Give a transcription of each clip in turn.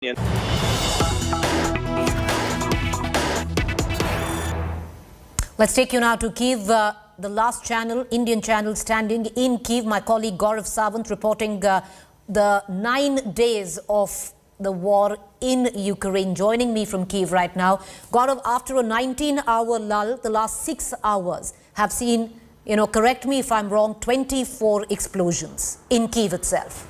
Let's take you now to Kyiv, the last channel, Indian channel standing in Kyiv. My colleague Gaurav Sawant reporting the 9 days of the war in Ukraine, joining me from Kyiv right now. Gaurav, after a 19-hour lull, the last 6 hours have seen, correct me if I'm wrong, 24 explosions in Kyiv itself.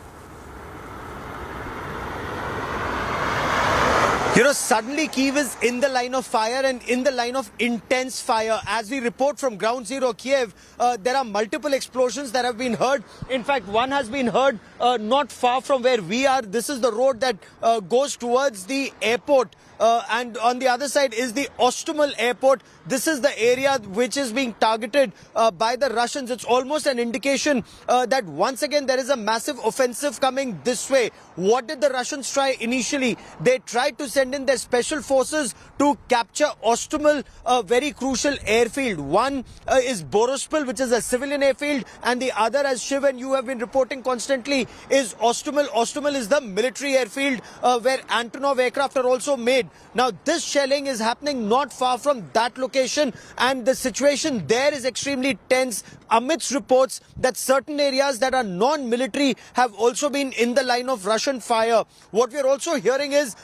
Suddenly Kyiv is in the line of fire and in the line of intense fire. As we report from Ground Zero Kyiv, there are multiple explosions that have been heard. In fact, one has been heard not far from where we are. This is the road that goes towards the airport. And on the other side is the Ostomel airport. This is the area which is being targeted by the Russians. It's almost an indication that once again there is a massive offensive coming this way. What did the Russians try initially? They tried to send in their special forces to capture Ostomel, a very crucial airfield. One is Borospil, which is a civilian airfield, and the other, as Shiv and you have been reporting constantly, is Ostomel. Ostomel is the military airfield where Antonov aircraft are also made. Now, this shelling is happening not far from that location, and the situation there is extremely tense amidst reports that certain areas that are non-military have also been in the line of Russian fire. What we are also hearing is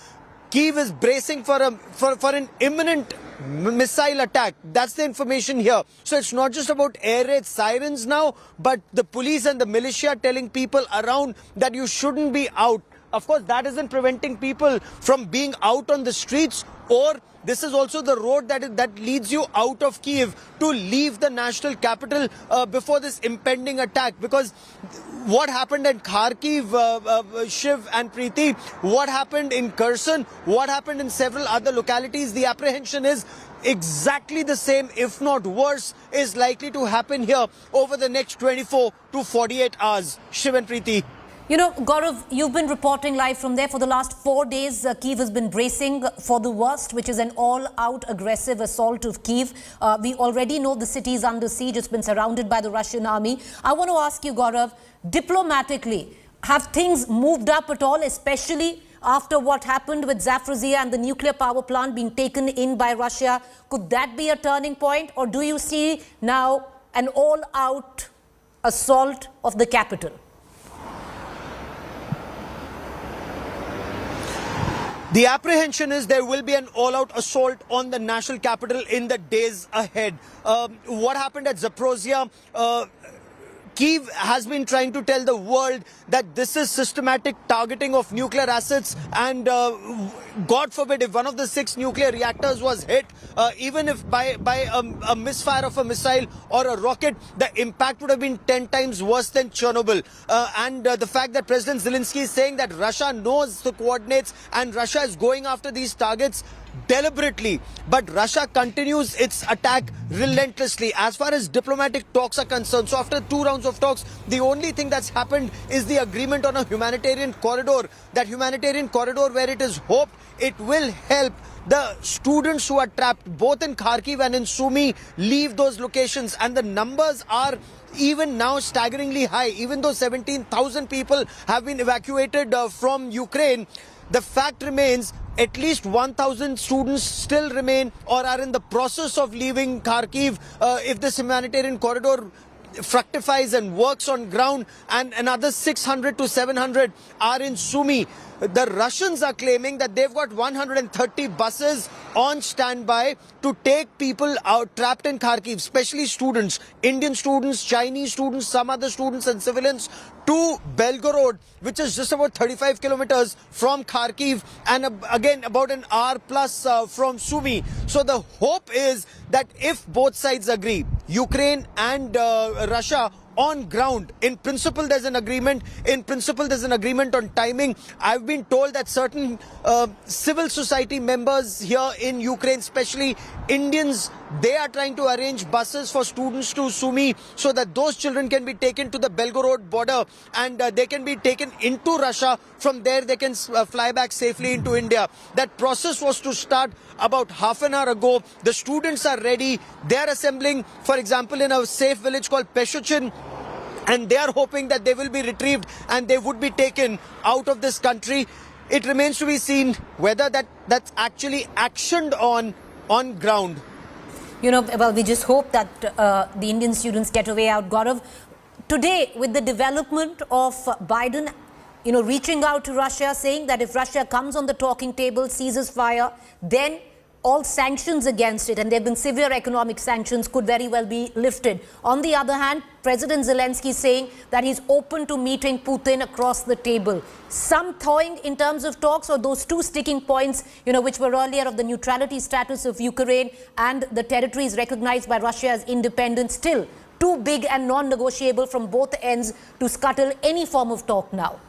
Kyiv is bracing for an imminent missile attack. That's the information here. So it's not just about air raid sirens now, but the police and the militia telling people around that you shouldn't be out. Of course, that isn't preventing people from being out on the streets, or this is also the road that leads you out of Kyiv to leave the national capital before this impending attack. Because what happened in Kharkiv, Shiv and Preeti, what happened in Kherson, what happened in several other localities, the apprehension is exactly the same, if not worse, is likely to happen here over the next 24 to 48 hours. Shiv and Preeti. Gaurav, you've been reporting live from there for the last 4 days. Kyiv has been bracing for the worst, which is an all-out aggressive assault of Kyiv. We already know the city is under siege. It's been surrounded by the Russian army. I want to ask you, Gaurav, diplomatically, have things moved up at all, especially after what happened with Zaporizhzhia and the nuclear power plant being taken in by Russia? Could that be a turning point, or do you see now an all-out assault of the capital? The apprehension is there will be an all-out assault on the national capital in the days ahead. What happened at Zaporizhzhia? Kyiv has been trying to tell the world that this is systematic targeting of nuclear assets, and God forbid if one of the 6 nuclear reactors was hit, even if by a misfire of a missile or a rocket, the impact would have been 10 times worse than Chernobyl. And the fact that President Zelensky is saying that Russia knows the coordinates and Russia is going after these targets deliberately, but Russia continues its attack relentlessly as far as diplomatic talks are concerned. So after 2 rounds of talks, the only thing that's happened is the agreement on a humanitarian corridor. That humanitarian corridor where it is hoped it will help the students who are trapped both in Kharkiv and in Sumy leave those locations, and the numbers are even now staggeringly high. Even though 17,000 people have been evacuated from Ukraine, the fact remains at least 1,000 students still remain or are in the process of leaving Kharkiv. If this humanitarian corridor fructifies and works on ground, and another 600 to 700 are in Sumy. The Russians are claiming that they've got 130 buses on standby to take people out trapped in Kharkiv, especially students, Indian students, Chinese students, some other students and civilians, to Belgorod, which is just about 35 kilometers from Kharkiv, and again about an hour plus from Sumy. So the hope is that if both sides agree, Ukraine and Russia, on ground, in principle there's an agreement. In principle there's an agreement on timing. I've been told that certain civil society members here in Ukraine, especially Indians, they are trying to arrange buses for students to Sumy so that those children can be taken to the Belgorod border and they can be taken into Russia. From there they can fly back safely into India. That process was to start about half an hour ago. The students are ready. They are assembling, for example, in a safe village called Peshuchin, and they are hoping that they will be retrieved and they would be taken out of this country. it remains to be seen whether that's actually actioned on ground. You know, well, we just hope that the Indian students get a way out. Gaurav, today, with the development of Biden, you know, reaching out to Russia, saying that if Russia comes on the talking table, ceases fire, then all sanctions against it, and there have been severe economic sanctions, could very well be lifted. On the other hand, President Zelensky saying that he's open to meeting Putin across the table. Some thawing in terms of talks, or those two sticking points, you know, which were earlier of the neutrality status of Ukraine and the territories recognized by Russia as independent, still too big and non-negotiable from both ends to scuttle any form of talk now.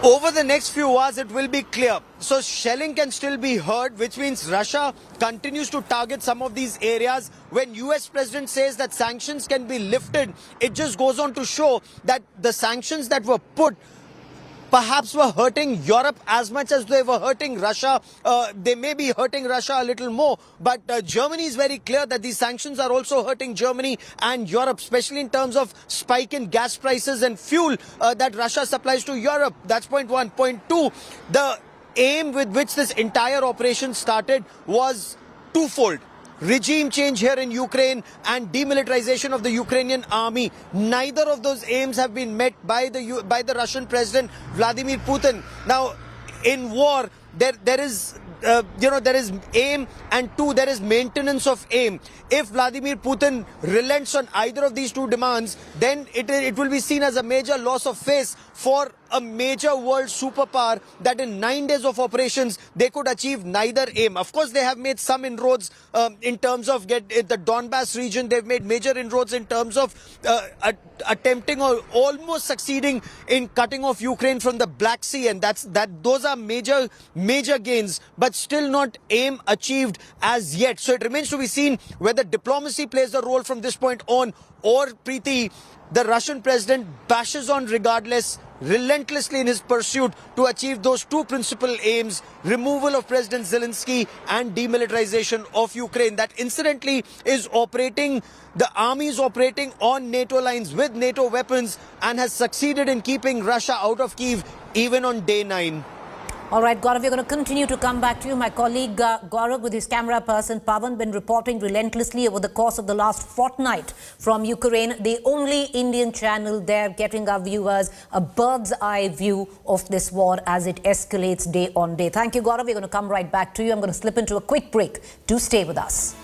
Over the next few hours, it will be clear. So shelling can still be heard, which means Russia continues to target some of these areas. When US President says that sanctions can be lifted, it just goes on to show that the sanctions that were put perhaps were hurting Europe as much as they were hurting Russia. They may be hurting Russia a little more, but Germany is very clear that these sanctions are also hurting Germany and Europe, especially in terms of spike in gas prices and fuel that Russia supplies to Europe. That's point one. Point two, the aim with which this entire operation started was twofold. Regime change here in Ukraine and demilitarization of the Ukrainian army. Neither of those aims have been met by the Russian President Vladimir Putin. Now, in war, there is aim, and two, there is maintenance of aim. If Vladimir Putin relents on either of these two demands, then it will be seen as a major loss of face for a major world superpower that in 9 days of operations, they could achieve neither aim. Of course, they have made some inroads in terms of the Donbass region. They've made major inroads in terms of attempting or almost succeeding in cutting off Ukraine from the Black Sea. And those are major gains, but still not aim achieved as yet. So it remains to be seen whether diplomacy plays a role from this point on, or Preeti, the Russian president bashes on regardless, relentlessly in his pursuit to achieve those two principal aims: removal of President Zelensky and demilitarization of Ukraine. That incidentally is operating, the army is operating on NATO lines with NATO weapons and has succeeded in keeping Russia out of Kyiv even on day 9. All right, Gaurav, we're going to continue to come back to you. My colleague Gaurav, with his camera person Pavan, been reporting relentlessly over the course of the last fortnight from Ukraine, the only Indian channel there, getting our viewers a bird's eye view of this war as it escalates day on day. Thank you, Gaurav. We're going to come right back to you. I'm going to slip into a quick break. Do stay with us.